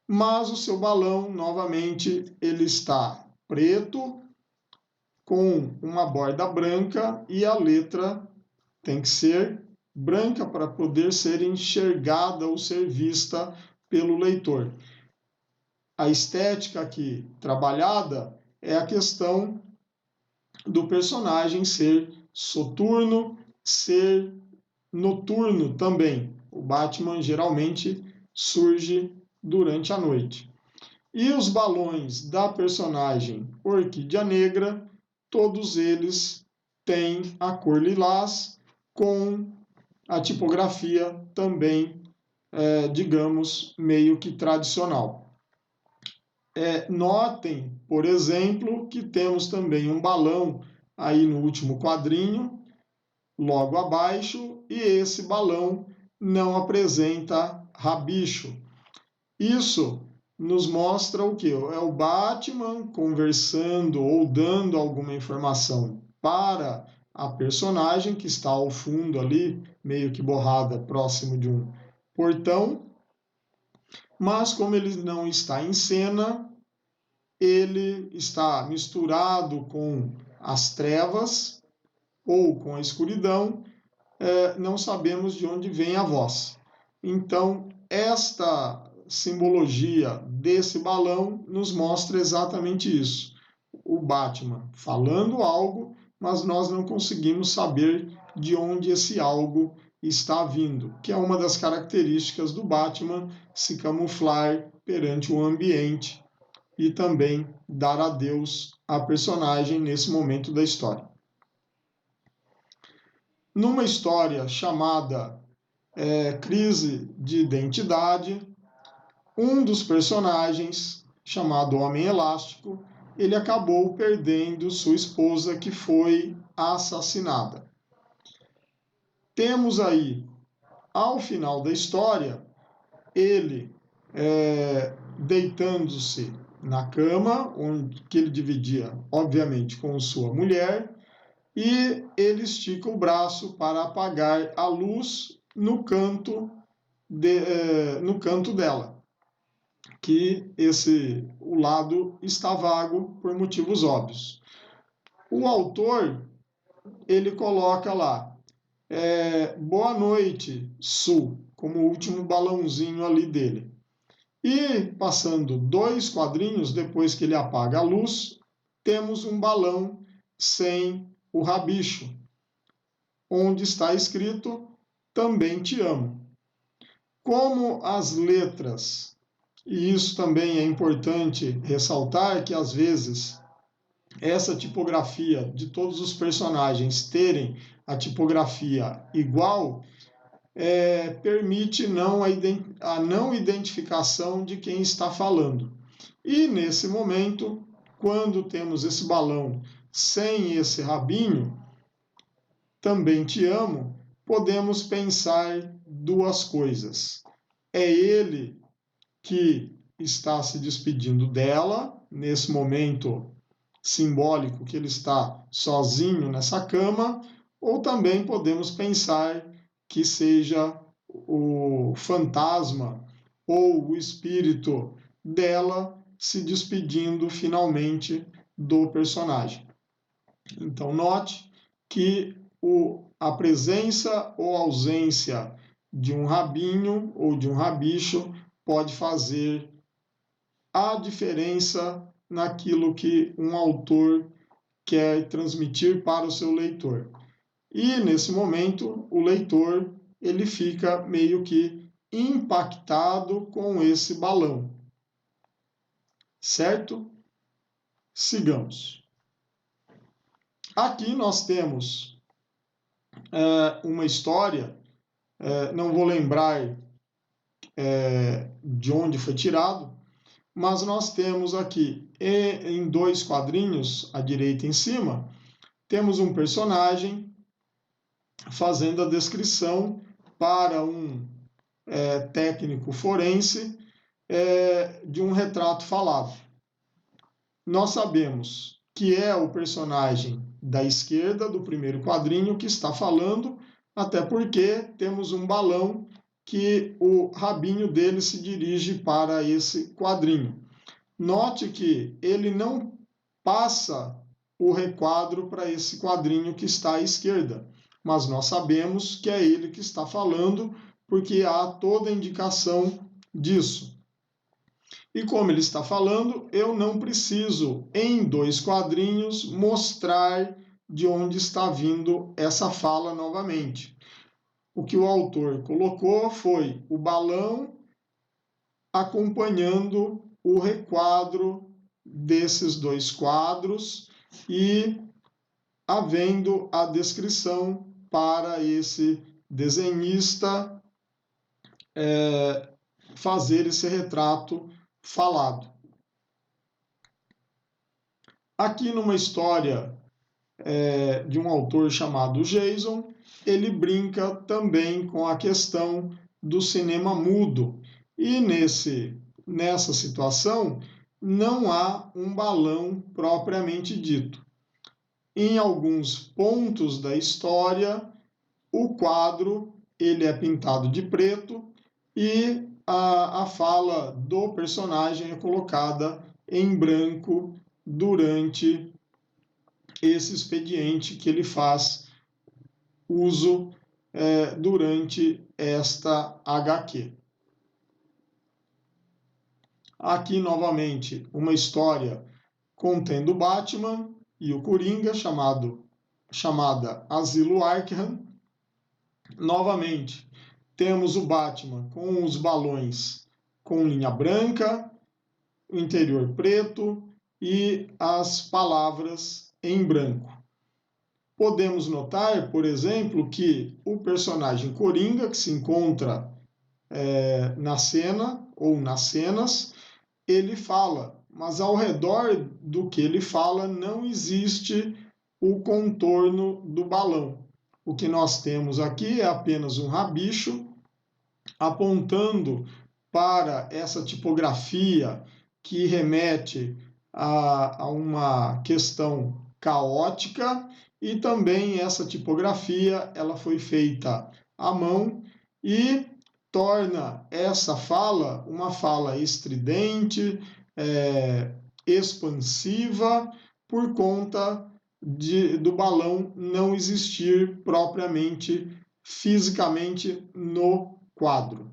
mas o seu balão, novamente, ele está preto, com uma borda branca, e a letra tem que ser branca para poder ser enxergada ou ser vista pelo leitor. A estética aqui trabalhada é a questão do personagem ser soturno, ser noturno também. O Batman geralmente surge durante a noite. E os balões da personagem Orquídea Negra, todos eles têm a cor lilás, com a tipografia também digamos, meio que tradicional. Notem, por exemplo, que temos também um balão aí no último quadrinho, logo abaixo, e esse balão não apresenta rabicho. Isso nos mostra o quê? É o Batman conversando ou dando alguma informação para a personagem que está ao fundo ali, meio que borrada, próximo de um portão, mas como ele não está em cena, ele está misturado com as trevas ou com a escuridão, não sabemos de onde vem a voz. Então, esta simbologia desse balão nos mostra exatamente isso. O Batman falando algo, mas nós não conseguimos saber de onde esse algo está vindo, que é uma das características do Batman, se camuflar perante o ambiente e também dar adeus à personagem nesse momento da história. Numa história chamada Crise de Identidade, um dos personagens, chamado Homem Elástico, ele acabou perdendo sua esposa, que foi assassinada. Temos aí, ao final da história, ele deitando-se na cama, que ele dividia, obviamente, com sua mulher, e ele estica o braço para apagar a luz no canto dela, que o lado está vago por motivos óbvios. O autor, ele coloca lá, boa noite, Sue, como o último balãozinho ali dele. E passando 2 quadrinhos, depois que ele apaga a luz, temos um balão sem o rabicho, onde está escrito também te amo. Como as letras, e isso também é importante ressaltar, que às vezes essa tipografia de todos os personagens terem a tipografia igual, permite a não identificação de quem está falando. E nesse momento, quando temos esse balão sem esse rabinho, também te amo, podemos pensar 2 coisas. É ele que está se despedindo dela, nesse momento simbólico que ele está sozinho nessa cama, ou também podemos pensar que seja o fantasma ou o espírito dela se despedindo finalmente do personagem. Então, note que a presença ou ausência de um rabinho ou de um rabicho pode fazer a diferença naquilo que um autor quer transmitir para o seu leitor. E nesse momento, o leitor ele fica meio que impactado com esse balão. Certo? Sigamos. Aqui nós temos uma história, não vou lembrar de onde foi tirado, mas nós temos aqui em 2 quadrinhos, à direita em cima, temos um personagem fazendo a descrição para um técnico forense de um retrato falado. Nós sabemos que é o personagem da esquerda do primeiro quadrinho que está falando, até porque temos um balão que o rabinho dele se dirige para esse quadrinho. Note que ele não passa o requadro para esse quadrinho que está à esquerda, mas nós sabemos que é ele que está falando, porque há toda a indicação disso. E como ele está falando, eu não preciso, em 2 quadrinhos, mostrar de onde está vindo essa fala novamente. O que o autor colocou foi o balão acompanhando o requadro desses 2 quadros e havendo a descrição para esse desenhista fazer esse retrato falado. Aqui numa história de um autor chamado Jason, ele brinca também com a questão do cinema mudo. E nessa situação não há um balão propriamente dito. Em alguns pontos da história, o quadro ele é pintado de preto e a fala do personagem é colocada em branco durante esse expediente que ele faz uso durante esta HQ. Aqui, novamente, uma história contendo Batman e o Coringa, chamada Asilo Arkham. Novamente, temos o Batman com os balões com linha branca, o interior preto e as palavras em branco. Podemos notar, por exemplo, que o personagem Coringa, que se encontra na cena ou nas cenas, ele fala, mas ao redor do que ele fala não existe o contorno do balão. O que nós temos aqui é apenas um rabicho apontando para essa tipografia que remete a uma questão caótica, e também essa tipografia ela foi feita à mão e torna essa fala uma fala estridente, expansiva, por conta do balão não existir propriamente fisicamente no quadro.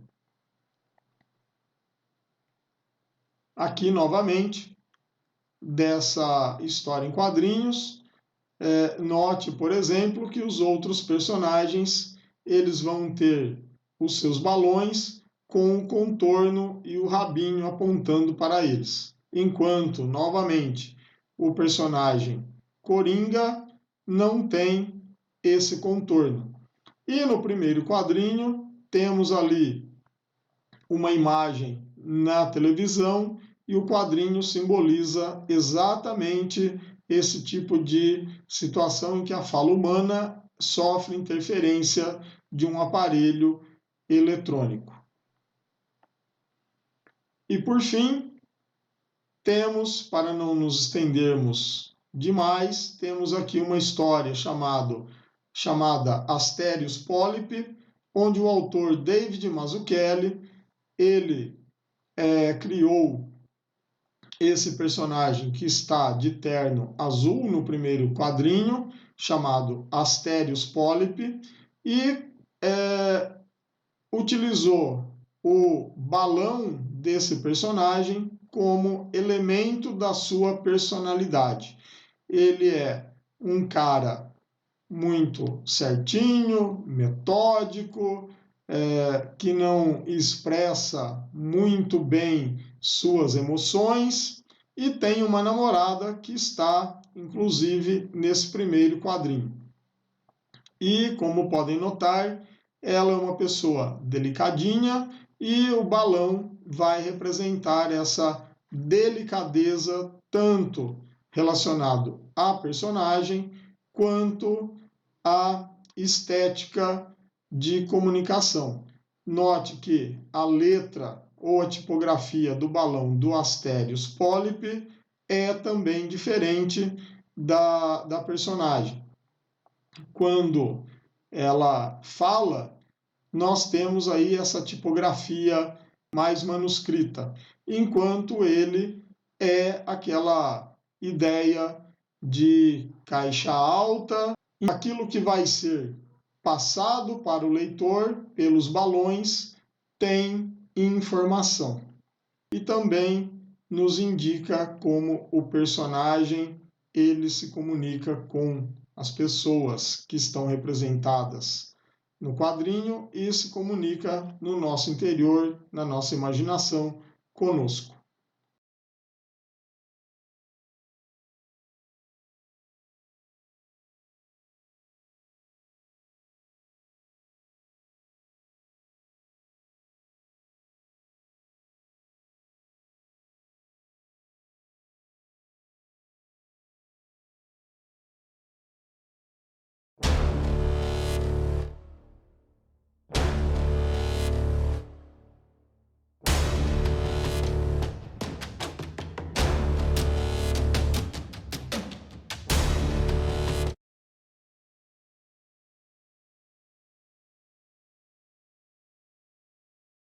Aqui, novamente, dessa história em quadrinhos, note, por exemplo, que os outros personagens eles vão ter os seus balões com o contorno e o rabinho apontando para eles. Enquanto, novamente, o personagem Coringa não tem esse contorno. E no primeiro quadrinho, temos ali uma imagem na televisão e o quadrinho simboliza exatamente esse tipo de situação em que a fala humana sofre interferência de um aparelho eletrônico. E por fim, temos, para não nos estendermos demais, temos aqui uma história chamada Asterios Polyp, onde o autor David Mazzucchelli ele criou esse personagem que está de terno azul no primeiro quadrinho, chamado Asterios Polyp, e utilizou o balão desse personagem como elemento da sua personalidade. Ele é um cara muito certinho, metódico, que não expressa muito bem suas emoções, e tem uma namorada que está, inclusive, nesse primeiro quadrinho. E, como podem notar, ela é uma pessoa delicadinha e o balão vai representar essa delicadeza tanto relacionado à personagem quanto à estética de comunicação. Note que a letra ou a tipografia do balão do Asterios Polyp é também diferente da personagem. Quando ela fala, nós temos aí essa tipografia mais manuscrita, enquanto ele é aquela ideia de caixa alta, e aquilo que vai ser passado para o leitor pelos balões tem informação. E também nos indica como o personagem ele se comunica com as pessoas que estão representadas no quadrinho e se comunica no nosso interior, na nossa imaginação, conosco.